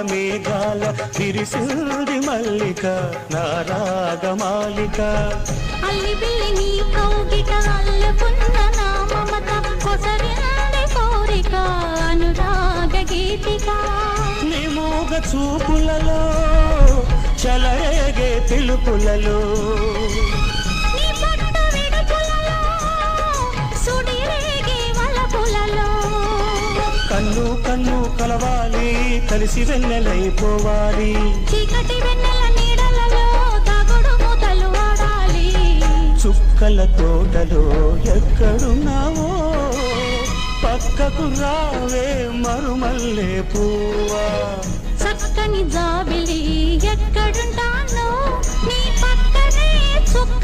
మేఘాల విరిసింది మల్లిక నా రాగమాలిక అల్లి బిల్లి నీ కౌగిట అల్లుకున్న నా మమత కొసరింది కోరిక అనురాగ గీతిక నీ మూగ చూపులలో చలరేగే పిలుపులలో నీ పట్టు విడుపులలో సుడిరేగే వలపులలో కన్ను కన్ను కలవాలి కలిసి వెన్నెలైపోవాలి చీకటి వెన్నెల నీడలలో దాగుడు మూతలు ఆడాలి చుక్కల తోటలో ఎక్కడున్నావో పక్కకు రావే మరుమల్లే పువ్వా చక్కని జాబిలి ఎక్కడుంటానో నీ పక్కనే చుక్క